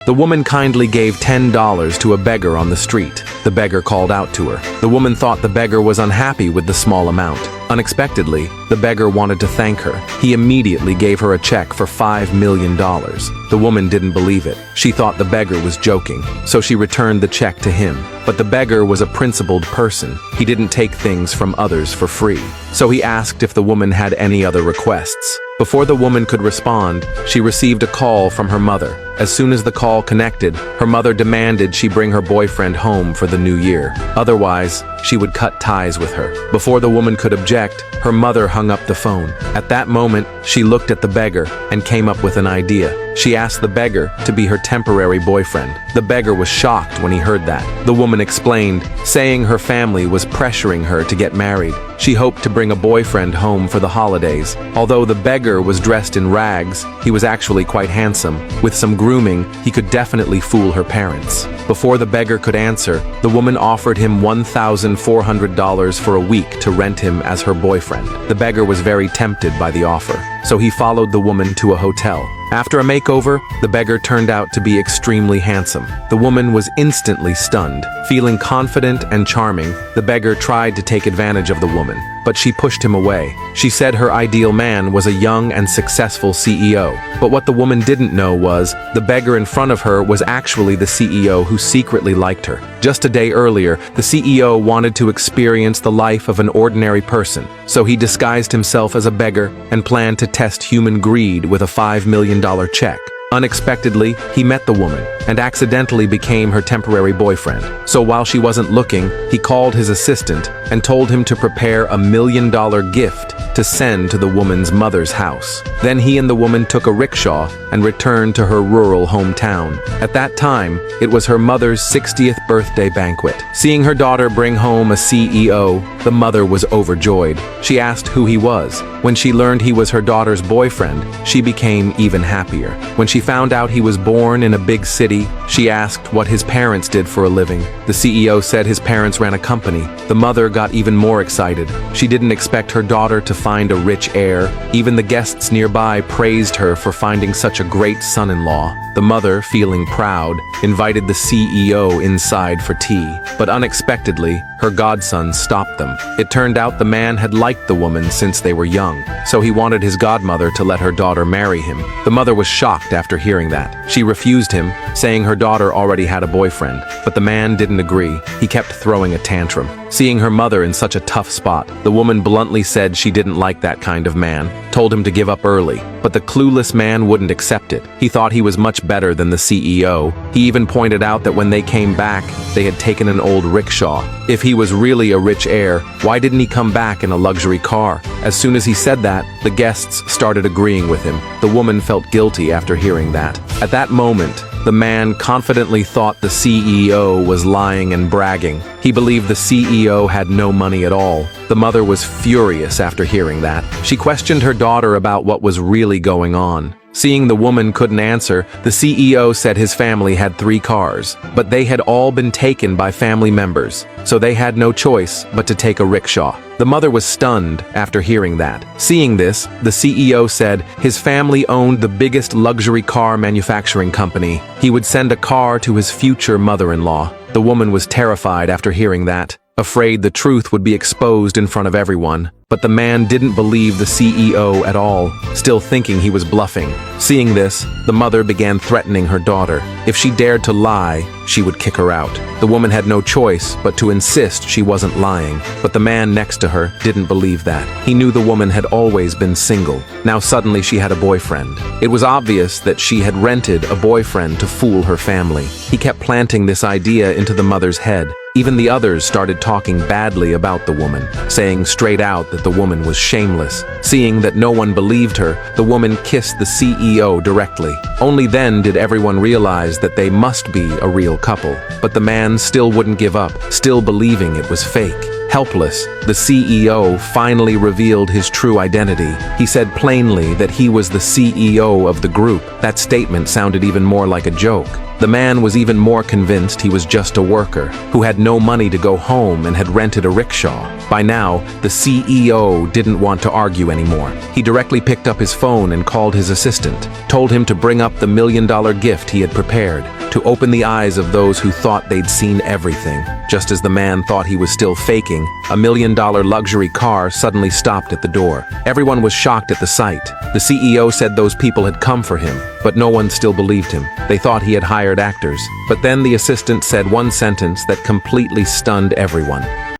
The woman kindly gave $10 to a beggar on the street. The beggar called out to her. The woman thought the beggar was unhappy with the small amount. Unexpectedly, the beggar wanted to thank her. He immediately gave her a check for $5 million. The woman didn't believe it. She thought the beggar was joking, so she returned the check to him. But the beggar was a principled person. He didn't take things from others for free. So he asked if the woman had any other requests. Before the woman could respond, she received a call from her mother. As soon as the call connected, her mother demanded she bring her boyfriend home for the new year. Otherwise, she would cut ties with her. Before the woman could object, her mother hung up the phone. At that moment, she looked at the beggar and came up with an idea. She asked the beggar to be her temporary boyfriend. The beggar was shocked when he heard that. The woman explained, saying her family was pressuring her to get married. She hoped to bring a boyfriend home for the holidays. Although the beggar was dressed in rags, he was actually quite handsome. With some grooming, he could definitely fool her parents. Before the beggar could answer, the woman offered him $1,400 for a week to rent him as her boyfriend. The beggar was very tempted by the offer, so he followed the woman to a hotel. After a makeover, the beggar turned out to be extremely handsome. The woman was instantly stunned. Feeling confident and charming, the beggar tried to take advantage of the woman, but she pushed him away. She said her ideal man was a young and successful CEO. But what the woman didn't know was, the beggar in front of her was actually the CEO who secretly liked her. Just a day earlier, the CEO wanted to experience the life of an ordinary person, so he disguised himself as a beggar and planned to test human greed with a $5 million check. Unexpectedly, he met the woman and accidentally became her temporary boyfriend. So while she wasn't looking, he called his assistant and told him to prepare a $1 million gift to send to the woman's mother's house. Then he and the woman took a rickshaw and returned to her rural hometown. At that time, it was her mother's 60th birthday banquet. Seeing her daughter bring home a CEO, the mother was overjoyed. She asked who he was. When she learned he was her daughter's boyfriend, she became even happier. When she found out he was born in a big city, she asked what his parents did for a living. The CEO said his parents ran a company. The mother got even more excited. She didn't expect her daughter to find a rich heir. Even the guests nearby praised her for finding such a great son-in-law. The mother, feeling proud, invited the CEO inside for tea. But unexpectedly, her godson stopped them. It turned out the man had liked the woman since they were young, so he wanted his godmother to let her daughter marry him. The mother was shocked after hearing that. She refused him, saying her daughter already had a boyfriend. But the man didn't agree. He kept throwing a tantrum. Seeing her mother in such a tough spot, the woman bluntly said she didn't like that kind of man, told him to give up early. But the clueless man wouldn't accept it. He thought he was much better than the CEO. He even pointed out that when they came back, they had taken an old rickshaw. If he was really a rich heir, why didn't he come back in a luxury car? As soon as he said that, the guests started agreeing with him. The woman felt guilty after hearing that. At that moment, the man confidently thought the CEO was lying and bragging. He believed the CEO had no money at all. The mother was furious after hearing that. She questioned her daughter about what was really going on. Seeing the woman couldn't answer, the CEO said his family had 3 cars, but they had all been taken by family members, so they had no choice but to take a rickshaw. The mother was stunned after hearing that. Seeing this, the CEO said his family owned the biggest luxury car manufacturing company. He would send a car to his future mother-in-law. The woman was terrified after hearing that, afraid the truth would be exposed in front of everyone. But the man didn't believe the CEO at all, still thinking he was bluffing. Seeing this, the mother began threatening her daughter. If she dared to lie, she would kick her out. The woman had no choice but to insist she wasn't lying. But the man next to her didn't believe that. He knew the woman had always been single. Now suddenly she had a boyfriend. It was obvious that she had rented a boyfriend to fool her family. He kept planting this idea into the mother's head. Even the others started talking badly about the woman, saying straight out that the woman was shameless. Seeing that no one believed her, the woman kissed the CEO directly. Only then did everyone realize that they must be a real couple. But the man still wouldn't give up, still believing it was fake. Helpless, the CEO finally revealed his true identity. He said plainly that he was the CEO of the group. That statement sounded even more like a joke. The man was even more convinced he was just a worker who had no money to go home and had rented a rickshaw. By now, the CEO didn't want to argue anymore. He directly picked up his phone and called his assistant, told him to bring up the $1 million gift he had prepared. to open the eyes of those who thought they'd seen everything. Just as the man thought he was still faking, $1 million luxury car suddenly stopped at the door. Everyone was shocked at the sight. The CEO said those people had come for him, but no one still believed him. They thought he had hired actors. But then the assistant said one sentence that completely stunned everyone.